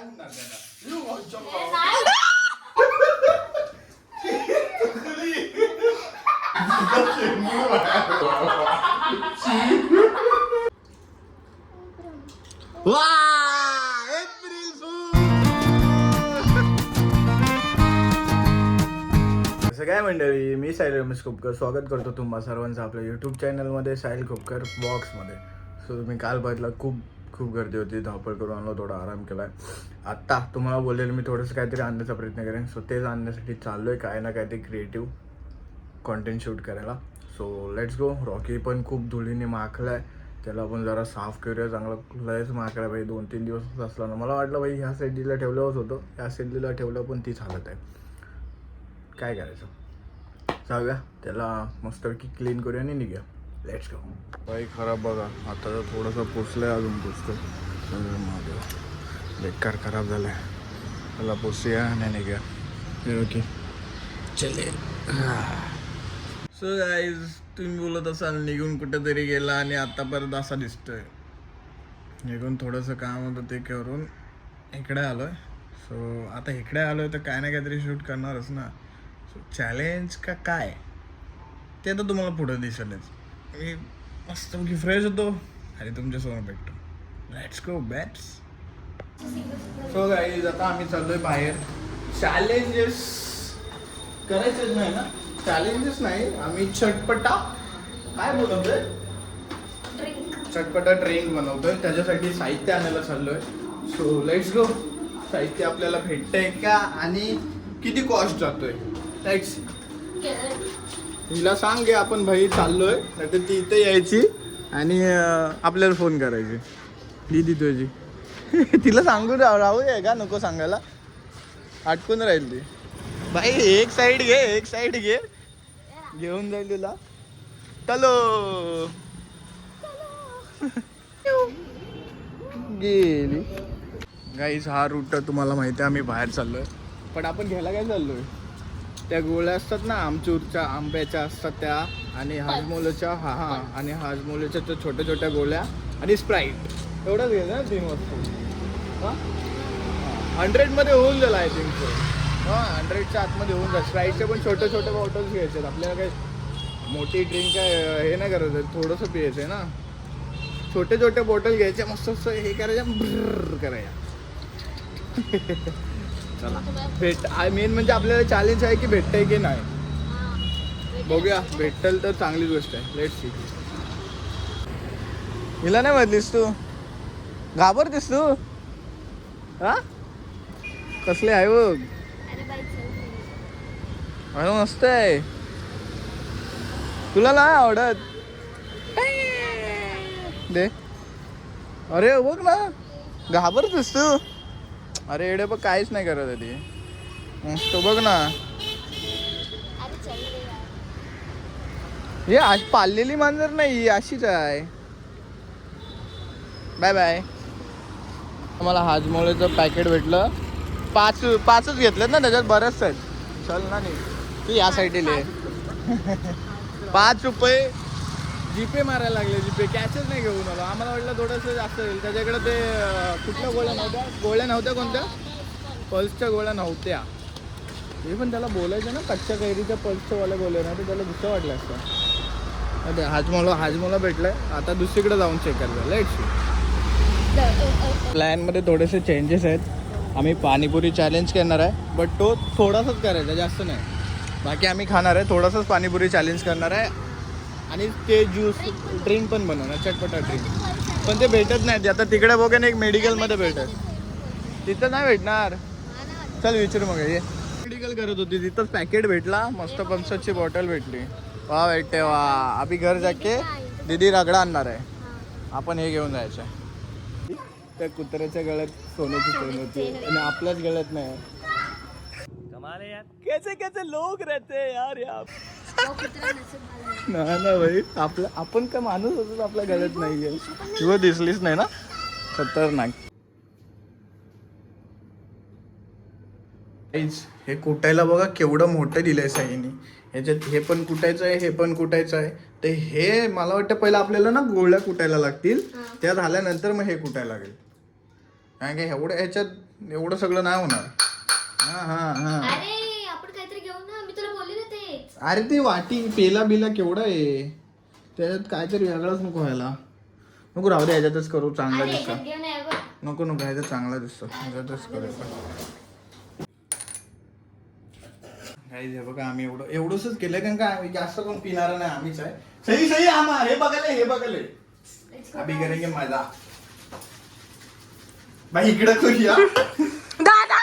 काय मंडळी, मी साहिल रमेश खोपकर स्वागत करतो तुम्हा सर्वांचं आपल्या यूट्यूब चॅनलमध्ये साहिल खोपकर ब्लॉग्समध्ये. सो तुम्ही काल बघितलं खूप गर्दी होती, धावपळ करून आणलो, थोडा आराम केला आहे. आत्ता तुम्हाला बोललेलं मी थोडंसं काहीतरी आणण्याचा प्रयत्न करेन. सो तेच आणण्यासाठी चाललो आहे, काय ना काहीतरी क्रिएटिव्ह कॉन्टेंट शूट करायला. So let's go. रॉकी पण खूप धुळीने माखला आहे, त्याला पण जरा साफ करूया. चांगला लयच माखला भाई, 2-3 दिवस असला ना. मला वाटलं भाई ह्या साईडला ठेवल्यावरच होतं, ह्या साईडला ठेवलं पण तीच हालत आहे. काय करायचं, जाऊया त्याला मस्तपैकी क्लीन करूया आणि निघूया. Let's go. बाई खराब बघा, आता तर थोडंसं पोचलंय, अजून पोचतो. बेकार खराब झालाय, त्याला पोचूया आणि निघूया. ओके चले. सो गाईज, तुम्ही बोलत असाल निघून कुठेतरी गेला आणि आता परत असा दिसतोय. निघून थोडंसं काम होतं ते करून इकडे आलोय. सो आता इकडे आलोय तर काय ना काहीतरी शूट करणारच ना. सो चॅलेंज का काय ते तर तुम्हाला पुढं दिसेलच. मी मस्त फ्रेश होतो आणि तुमच्यासमोर भेटतो. Let's go bats. So guys, आता आम्ही चाललोय बाहेर. चॅलेंजेस करायचेच नाही ना, चॅलेंजेस नाही, आम्ही चटपटा काय बनवतोय, चटपटा ड्रिंक बनवतोय. त्याच्यासाठी साहित्य आणायला चाललोय. So let's go. साहित्य आपल्याला भेटतंय का आणि किती कॉस्ट जातोय लेट्स. हिला सांग गे आपण भाई चाललोय, नाहीतर ती इथे यायची आणि आपल्याला फोन करायची. दीदी तुझी तिला सांगू राहू आहे का, नको सांगायला, अटकून राहील ती. भाई एक साईड घे, घेऊन जाईल तुला. चलो गेली. गाईज, हा रूट तुम्हाला माहिती आहे, आम्ही बाहेर चाललोय. पण आपण घ्यायला काय चाललोय, त्या गोळ्या असतात ना आमचूरच्या आंब्याच्या असतात त्या, आणि हाजमोलाच्या आणि हाजमोलाच्या त्या छोट्या छोट्या गोळ्या आणि स्प्राईट, एवढंच घ्यायचं ना 3 वस्तू. 100मध्ये होऊन जाईल आय थिंक सो. 100च्या आतमध्ये होऊन जाईल. स्प्राईटचे पण छोटे छोटे बॉटल्स घ्यायचे. आपल्याला काही मोठी ड्रिंक काय हे नाही करायचं, थोडंसं पियायचं आहे ना. छोटे छोटे बॉटल घ्यायचे, मस्त हे करायचं, ब्रर करायचं. चला मेन म्हणजे आपल्याला चॅलेंज आहे की भेटतंय की नाही, बघूया. भेटल तर चांगलीच गोष्ट आहे. Let's see. हिला नाही बदलीस तू, घाबरतेस तू? हा कसले आहे बघ, अरे मस्त आहे. तुला नाही आवडत दे. अरे बघ ना, घाबरतेस तू. अरे एवढे बघ, काहीच नाही करत आहे ती. मस्त बघ ना, हे आज पाळलेली मांजर नाही, अशीच आहे. Bye bye. मला हाजमोळेचं पॅकेट भेटलं. 5च घेतलेत ना, त्याच्यात बरेच आहेत. चल ना नाही तू या साईडले. 5 रुपये जीपे मारायला लागले. जीपे कॅशच नाही घेऊन आलो. आम्हाला वाटलं थोडंसं जास्त होईल. त्याच्याकडे ते कुठल्या गोळ्या नव्हत्या कोणत्या पल्सच्या गोळ्या नव्हत्या. हे पण त्याला बोलायचं ना, कच्च्या कैरीच्या पल्सच्यावाल्या गोळ्या ना, तर त्याला दुसरं वाटलं असतं. ते हाजमोला भेटलंय. आता दुसरीकडे जाऊन चेक करायचं. लेट्स. प्लॅनमध्ये थोडेसे चेंजेस आहेत. आम्ही पाणीपुरी चॅलेंज करणार आहे, बट तो थोडासाच करायचा, जास्त नाही. बाकी आम्ही खाणार आहे, थोडासाच पाणीपुरी चॅलेंज करणार आहे. आणि ते ज्यूस ड्रिंक पण बनवणार, चटपटा ड्रिंक. पण ते भेटत नाही. आता तिकडे बघा ना, एक मेडिकलमध्ये भेटत, तिथं नाही भेटणार. चल विचारू मग. ये मेडिकल करत होती, तिथंच पॅकेट भेटला. मस्त 50ची बॉटल भेटली. वा भेटते वा. अभि घर जाके दीदी रगडा आणणार आहे, आपण हे घेऊन जायचं आहे. त्या कुत्र्याच्या गळ्यात सोन्याची चेन होती आणि आपल्याच गळ्यात नाही. कमाल है यार, कैसे कैसे लोग रहते हैं यार. ना भाई, आपण काय माणूस होतो, आपल्या गळ्यात नाहीये. किंवा दिसलीच नाही ना, खतरनाक. हे कुटायला बघा केवढं मोठं दिलंय साईनी. ह्याच्यात हे पण कुटायचं आहे, हे पण कुटायचं आहे. तर हे मला वाटतं पहिलं आपल्याला ना गोळ्या कुटायला लागतील, त्या झाल्यानंतर मग हे कुटायला लागेल. काय काय एवढं याच्यात एवढं सगळं नाही होणार. हा हा हा. अरे आपण काहीतरी घेऊ ना, मी तुला बोलले ना तेच. अरे ते वाटी पेला बिला केवढा आहे, त्याच्यात काहीतरी वेगळंच नको व्हायला. नको राहू दे, ह्याच्यातच करू, चांगला अरे दिसतो. याच्यात घेऊ नये बघ. नको नको, ह्याच्यात चांगला दिसतो, ह्याच्यातच करूया. काही हे बघा, आम्ही एवढंच केलं कारण का आम्ही जास्त कोण पिणार नाही, आम्हीच आहे. सही सही आम्हा हे बघायला हे बघायला अभी करेंगे मजा. भाई इकडे करूया दादा.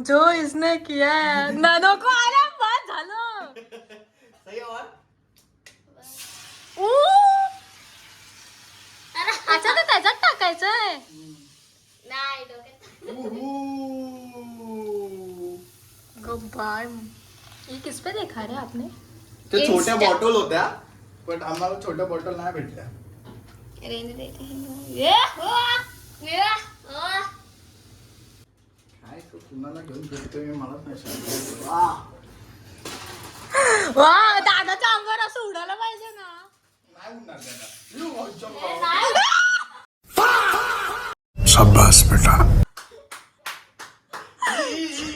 जो इसने किया है ना, नको आला, बस झालं. सही और ऊ. अच्छा तर त्याच्यात टाकायचंय. नाही डोक्यात. गब्बार, ये किस पे देखा रे आपने? ते छोट्या बॉटल होत्या, पण आम्हाला छोट्या बॉटल नाही भेटल्या. रेने देते हैं. ये हो. काय तो कुणाला घेऊन फिरतोय मी मलाच नाही सांगितलं. वा, दादाच्या अंगावर असं उडायला पाहिजे ना. नाही उडणार त्याला. यू अच्छा ए, बाबा. नाही. शाबास बेटा.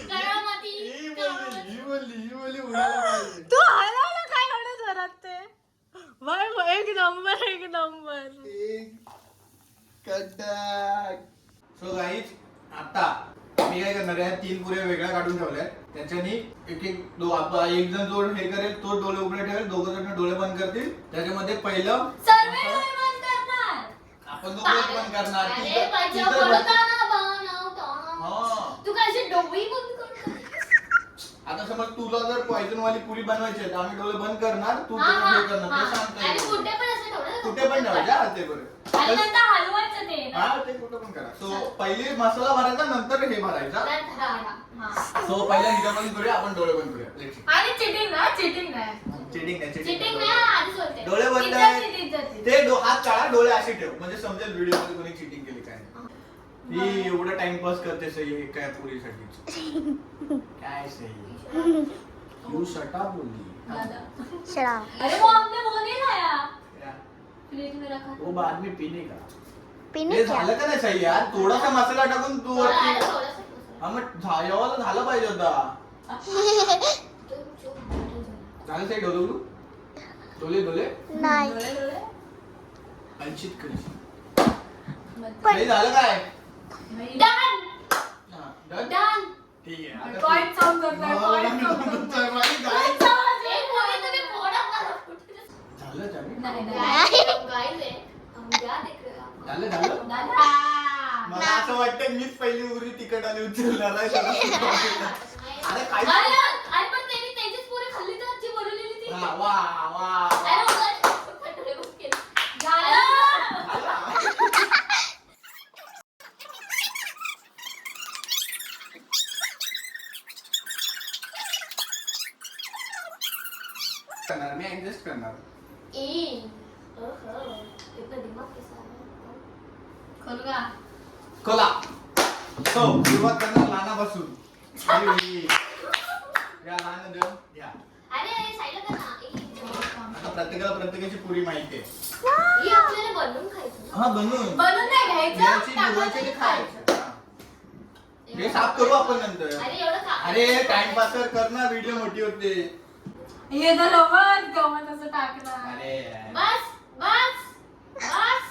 करामती. ही बोली उडायला पाहिजे. तू हलवलं काय एवढं जोरात ते. बाय, एक नंबर, एक नंबर. सो गाईज, आता मी काय करणार आहे, 3 पुऱ्या वेगळ्या काढून ठेवल्या. त्याच्यानी एक जण जो हे करेल तो डोळे उघडे ठेवेल, दोघं जण डोळे बंद करतील. त्याच्यामध्ये पहिलं सर्वे डोळे बंद करणार. आपण दोघं बंद करणार. अरे माझ्या बोलताना बनवताना. तू काय अशी डोळी बंद करणार? आता समज तुला जर पॉइझन वाली पुरी बनवायची आहे तर आम्ही डोळे बंद करणार, तू हा, तुझं हा, हे करणार. हा. ते सांगता आणि येईल. कुठे पण असं ठेवलं. कुठे पण ठेवायचं, हा, ते बरं. आणि नंतर हलवायचं ते. हा, ते कुठं पण करा. सो पहिले मसाला भरायचा, नंतर हे भरायचा. सो पहिल्या हिरा बंद करूया, आपण डोळे बंद करूया. Let's see. आणि चिटिंग ना, चिटिंग नाही. चिटिंग नाही, चिटिंग नाही, आधीच बोलते. डोळे बंद इज्जत आहे. येते, इज्जत येते. ते हात काढा, डोळे असे ठेव, म्हणजे समजेल व्हिडिओ मध्ये कोणी चिटिंग केली काय. ही एवढं टाइमपास करते सही हे काय पुरीसाठी. काय सही यू शटा बोलली. शरा. अरे वो हमने वो नहीं लाया, फ्रिज में रखा. वो बाद में पीने का. पिने हे क्या? झालं का नाही सही यार, थोडासा मसाला टाकून तू थोडा वरती. आलं, थोडंसं मसाला. हा मग यावाला झालं पाहिजे होता. झालं सही डोले डोले डोले नाही. डोळे, डोळे. अंशित कशी पण- सही झालं काय. Done. हा, done? Done. ठीक आहे आता Point sound करतोय, point sound करतोय. झालं एक पोळी तुम्ही फोडा मला. चालेल. नाही, नाही. Guys आहे. हम क्या देख रहे हो आप? झालं दादा. मला असं वाटतं मीच पहिली उरी तिकट आली उचलणार आहे. अरे काय अरे पण त्यांनी त्यांचीच पोळी खाल्ली तर जी बनवलेली ती. वा वा वा अरे उगाच फटफटे बघ केलं. झालं. करणार मी ऍडजस्ट करणार. कितना दिमाग के साथ खोल का. खोला. सो सुरुवात करणार लहानापासून. या लहान देव घ्या. अरे साईडला कर ना. आता प्रत्येकाला प्रत्येकाची पुरी माहिती आहे. ही आपल्याला बनवून खायचं ना. हा बनवून बनवून नाही घ्यायची, घ्यायचं, धुवायची आणि टाकायचं, खायचं. हा. हे साफ करू आपण नंतर. अरे एवढं खा. अरे टाइमपास कर ना, व्हिडिओ मोठी होते. हे तर गवत गवत असं टाकणार. अरे बस बस बस.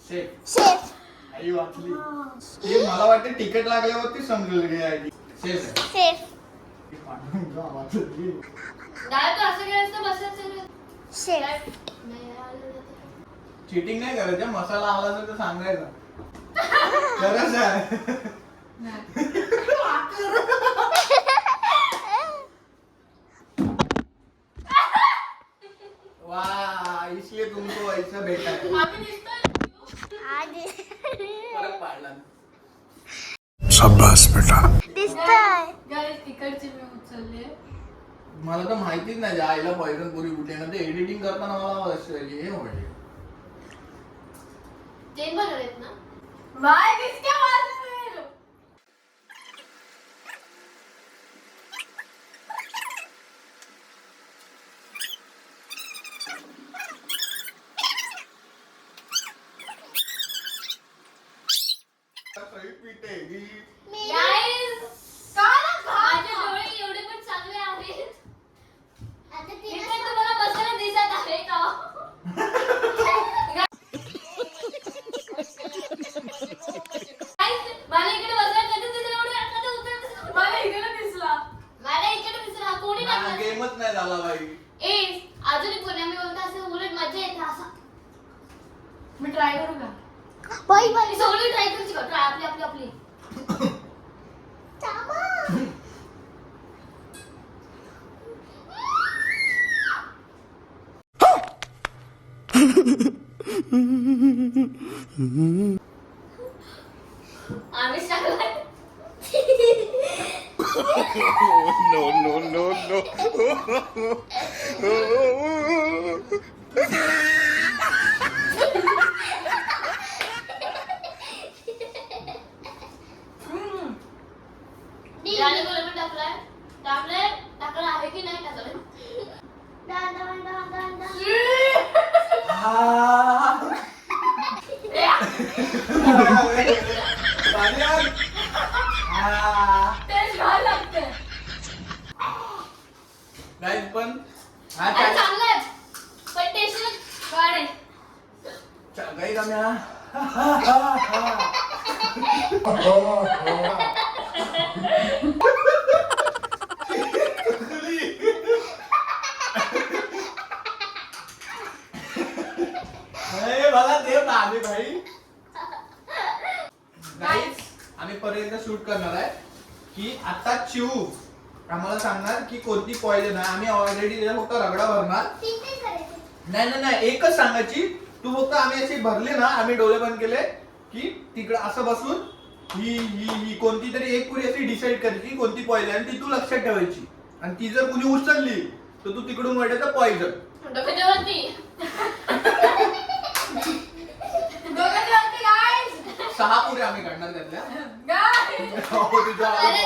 Safe chef. आई वाचली. हे मला वाटतं तिकीट लागल्यावरती समजेल हे आयडी. सेफ आहे. शेफ. वाचली. डाळ तर असं केलं असतं बसायचं. शेफ. चिटिंग नाही करायचं, मसाला आला तर सांगायचा. खरंच आहे. वाह, इसलिए तुमको ऐसा बेटा है. आम्ही दिसतोय. आधी फरक पाडला. शाबास बेटा. दिसतंय. गाईस तिकडची मी उचलली. मला तर माहितीच नाही आईला पॉइझन पुरी कुठे ना, ते एडिटिंग करताना मला हे म्हणजे चेन बनवलेत ना. बाय किसके बाजू में? पिटेगी. Guys, माझे डोळे एवढे पण चांगले आहेत. हे काय तुम्हाला बसायला दिसत आहे का? Guys, मला इकडे बसायला कधी दिसलं एवढं कधी उतरत मला इकडे दिसला. मला इकडे दिसला कोणी टाकलं? गेमच नाही झाला बाई. अजूनही कोणी मी बोलतो असं उलट मजा येते असं. मी ट्राय करू का? मी सगळी ट्राय करायची का? ट्राय आपली आपली आपली. आम्हीच टाकलाय. No, no, no, no. याने कोणी पण टाकलाय? टाकलं आहे की नाही टाकलं? तेच घाल लागतंय. Guys, पण अरे चांगलं आहे. पण टेस्टला गाड आहे. काही आम्ही मला देव ना आम्ही भाई. Guys, आम्ही पर्यंत शूट करणार आहे की आता चिऊ आम्हाला सांगणार की कोणती पॉइजन आहे. आम्ही ऑलरेडी त्याला फक्त रगडा भरणार. नाही नाही नाही एकच सांगायची. तू फक्त आम्ही अशी भरली ना आम्ही डोळे बंद केले की तिकडं असं बसून ही ही ही कोणती तरी एक पुरी अशी डिसाईड करायची कोणती पॉइजन आणि ती तू लक्षात ठेवायची. आणि ती जर कुणी उचलली तर तू तिकडून वाटायचं पॉइजन. डोक्यावरती 6 पुऱ्या आम्ही काढणार त्यातल्या. हो, तुझ्या अरे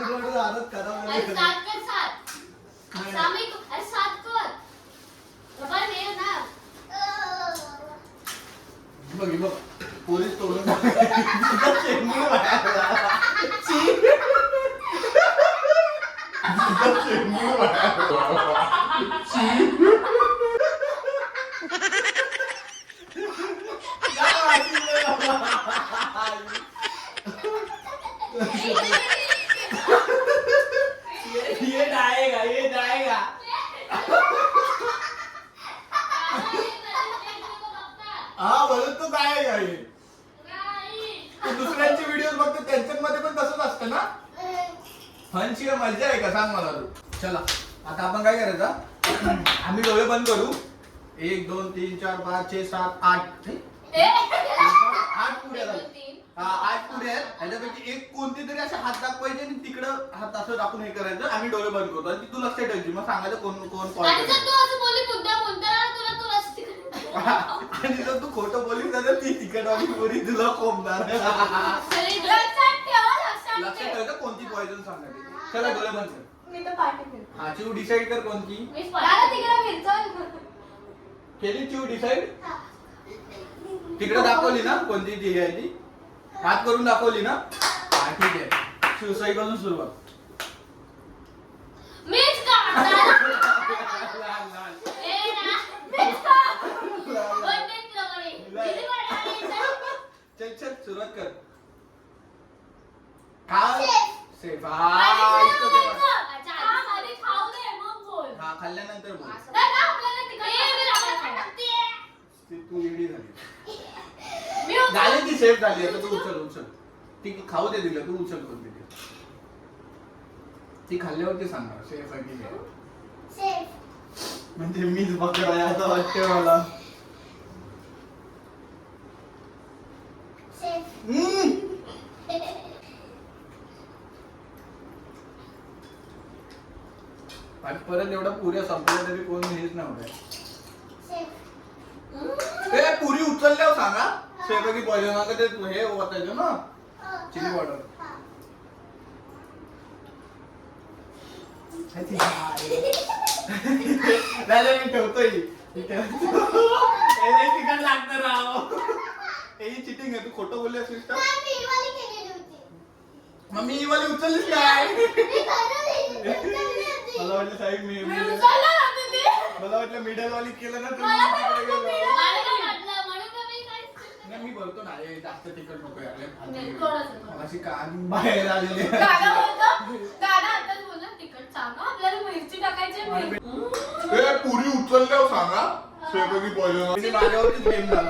रडू आदत करावं अरे लागेल. 7 कर 7. सामिक अरे 7 कर. बाबा हे ना. बघ बघ पोलीस तोडून चेंबूड बाहेर आला. चेंबूड बाहेर ये जाएगा ये जाएगा. हा बोलत तो काय आहे. तू दुसऱ्यांचे व्हिडिओ बघतो त्यांच्यामध्ये पण तसंच असतं ना. फनची मजा आहे का सांग मला तू. चला आता आपण काय करायचं आम्ही डोळे बंद करू. 1 2 3 4 5 6 7 8 8 पुढे झाले. 8 पुढे आहेत. त्याच्यापैकी एक कोणती तरी असे हात दाखवायचे आणि तिकडं हात असं दाखवून हे करायचं. आम्ही डोळे बंद करतो आणि ती तू लक्षात ठेवायची. मग सांगायचं कोण कोण आणि जर तू असं बोलली मुद्दा तुला तुला आणि जर तू खोटं बोलली तर ती तिकट वाली पोरी तुला कोंबणार. लक्षात ठेवायचं कोणती पॉइजन सांगायची. चला डोळे बंद कर. मी तर पाठी हा चिव डिसाईड कर कोणती केली. चिव डिसाईड तिकडे दाखवली ना कोणती ती आहे ती. हात करून दाखवली ना. हा ठीक आहे. शिवसाई पासून सुरुवात. मीच का चल चल सुरुवात कर. सेफ. हा खाल्ल्यानंतर बोल. तू रेडी झाली झाली ती सेफ झाली. आता तू उचल उचल. ती खाऊ दे दिलं तू उचल कोणती ती खाल्ल्यावरती सांगणार सेफ आहे की नाही. म्हणजे मीच बकर आहे असं वाटते मला. आणि परत एवढा पुऱ्या संपल्या तरी कोण हेच नव्हतं. ते पुरी उचलल्यावर सांगा सेफ की पॉइजन ते हे वाटायचं ना चिली पावडर. नाही मी ठेवतोय तिकट लागतं राव. ही चिटिंग आहे, तू खोटं बोलली असलीस तर. मी ही वाली केलेली होती. मग मी ही वाली उचललीच नाही. मी खरं उचलली होती. मला वाटलं साहेब मी उचललं नव्हतं ते. मला वाटलं मिडल वाली केलं ना तुम्ही मला तिकडे काय गेलो. मला काय वाटलं, म्हणून तर मी काहीच केलं नाही, मी बोलतो ना हे जास्त तिखट नको नाही, यार. थोडंसं. अशी कान बाहेर आलेली आहे. दादा बोलतो, दादा आताच बोलला तिखट सांगा आपल्याला मिरची टाकायची आहे. ए, पुरी उचलल्यावर सांगा स्वयंपाकी पॉइजन माझ्यावरतीच गेम झाला.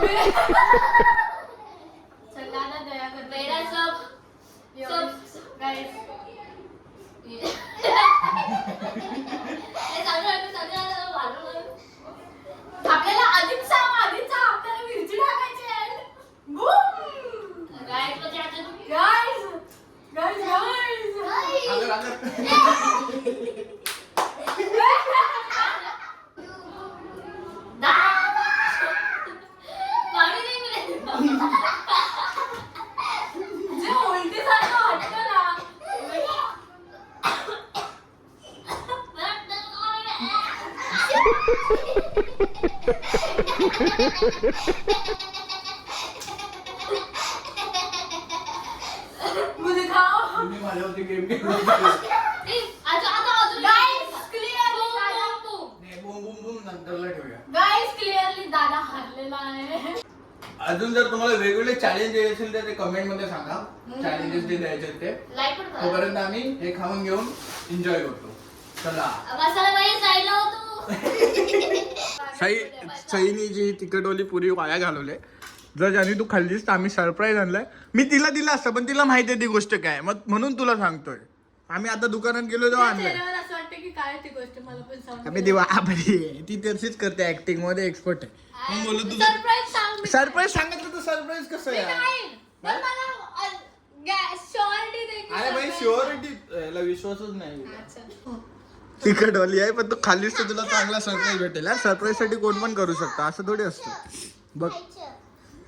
चल दादा दया कर. मेरा सब गाइस आपल्याला आधीच आपल्याला मिरची टाकायची आहे. गाइस म्हणजे आता तुम्ही गाइस अगर अगर पाणी नाही मिळालं. जे उलटीसारखं वाटतं ना. मुझे खाओ. तुम्ही माझ्यावरती गेम खेळू. नाही, बूम बूम बूम नंतरला ठेवूया. गाइस क्लिअरली दादा हरलेला आहे. अजून जर तुम्हाला वेगवेगळे चॅलेंज द्यायचे असेल तर ते कमेंट मध्ये सांगा. चॅलेंजेस जे द्यायचे आहेत ते. लाईक पण करा. तोपर्यंत आम्ही हे खाऊन घेऊन एन्जॉय करतो. चला. मसाला बाई साईडला होतो. सईनी जी तिखटवाली पुरी वाया घालवले. जर ज्याने तू खाल्लीस तर आम्ही सरप्राईज आणलाय. मी तिला दिलं असतं पण तिला माहिती आहे ती गोष्ट काय, मग म्हणून तुला सांगतोय. आम्ही आता दुकानात गेलो तेव्हा आणलंय. चेहऱ्यावर असं वाटतं की काय ती गोष्ट मला पण सांग. आम्ही दिवा ती तशीच करते, ऍक्टिंग मध्ये एक्सपर्ट आहे. मग बोललो तुझं सरप्राईज सांग. मी सरप्राईज सांगितलं तर सरप्राईज कसं मी आहे? नाही. पण मला शॉर्टी दे. अरे भाई शुअरिटी याला विश्वासच नाही. अच्छा. तिखटवाली आहे पण तू खाल्लीस तर तुला चांगला सरप्राईज भेटेल. सरप्राईज साठी कोण पण करू शकतं, असं थोडी असतं. बघ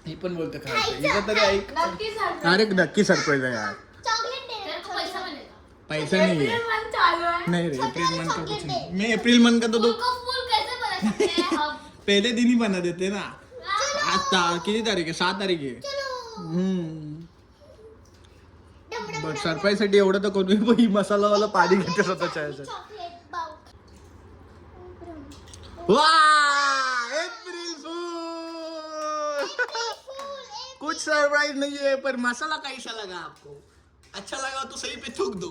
मी पण बोलतो खायचं हिचं तरी ऐक. नक्की सरप्राईज. अरे नक्की सरप्राईज आहे यार. चॉकलेट दे. तर पैसा मिळेल. पैसा नाही एप्रिल मंथ चालू आहे. नहीं रे एप्रिल मंथ का कुछ नहीं. मैं अप्रैल मंथ का तो फूल को फूल कैसे बना सकते हैं हम? पहले दिन ही बना देते ना. आता किती तारीख आहे? 6 तारीख आहे. बट सरप्राईज साठी एवढं तर कोणी मसालावाला पाणी घेते स्वतःच्या ह्याच्यात. वाह अप्रैल फूल. कुछ सरप्राइज नहीं है पर मसाला कैसा लगा आपको? अच्छा लगा तो सही पे थूक दो.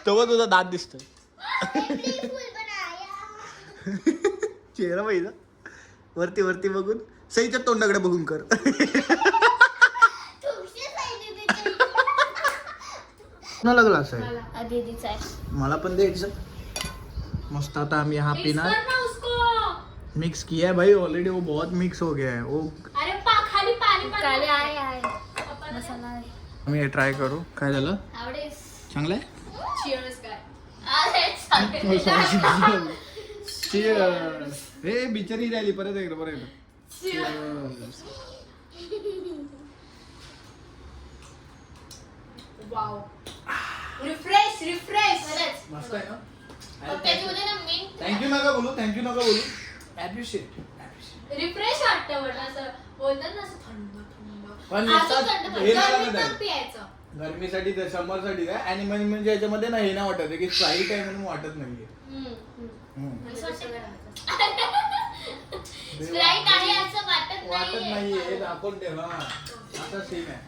तेव्हा तुझा दात दिसतोय. चेहरा पाहिजे वरती वरती बघून, सईच्या तोंडाकडे बघून कर. कोणाला ग्लास आहे? दीदीचा आहे. मला पण द्यायचं. मस्त आता हम यहाँ पिना मिक्स किया है भाई ऑलरेडी. वो बहुत मिक्स हो गया है वो. अरे खाली पाणी खाली आहे मसाला आहे. मी ट्राय करू. काय झालं? आवडेल. चांगलं आहे. चिअर्स काय. अरे चालेल. Cheers. हे बिचारी राहिली परत एकदा परत एकदा. Cheers. वाव. रिफ्रेश. मस्त आहे ना. त्याच्यामध्ये ना मेन थँक्यू नका बोलू, थँक्यू नका बोलू. ऍप्रिशिएट. रिफ्रेश वाटतं मला असं बोलतात ना असं थंड पण अजून नुसतं थंड हे नाही गरमीत वाटत. पण प्यायचं. गरमीसाठी ते समरसाठी काय आणि म्हणजे याच्यामध्ये ना हे नाही वाटत आहे की स्प्राईट आहे म्हणून वाटत नाहीये. स्प्राईट आहे असं वाटत नाहीये. दाखवून ठेवा असा सीन आहे.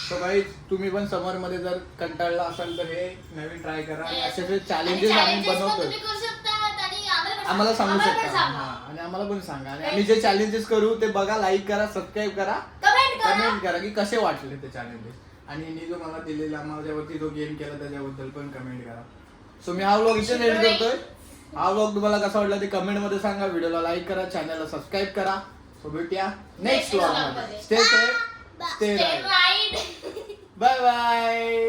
सो गाईज तुम्ही पण समर मध्ये जर कंटाळला असाल तर हे नवीन ट्राय करा. आणि असे चॅलेंजेस आम्ही बनवतोय. आम्हाला सांगू शकता. आणि आम्हाला पण सांगा. आणि आम्ही जे चॅलेंजेस करू ते बघा, लाईक करा, सबस्क्राईब करा, कमेंट करा की कसे वाटले ते चॅलेंजेस. आणि मी जो मला दिलेला माझ्यावरती जो गेम केला त्याच्याबद्दल पण कमेंट करा. सो मी हा व्लॉग इथे एंड करतोय. हा व्लॉग तुम्हाला कसा वाटला ते कमेंट मध्ये सांगा. व्हिडिओला लाईक करा, चॅनलला सबस्क्राईब करा. सो भेटूया नेक्स्ट व्लॉग मध्ये. Stay safe, stay right. Bye bye.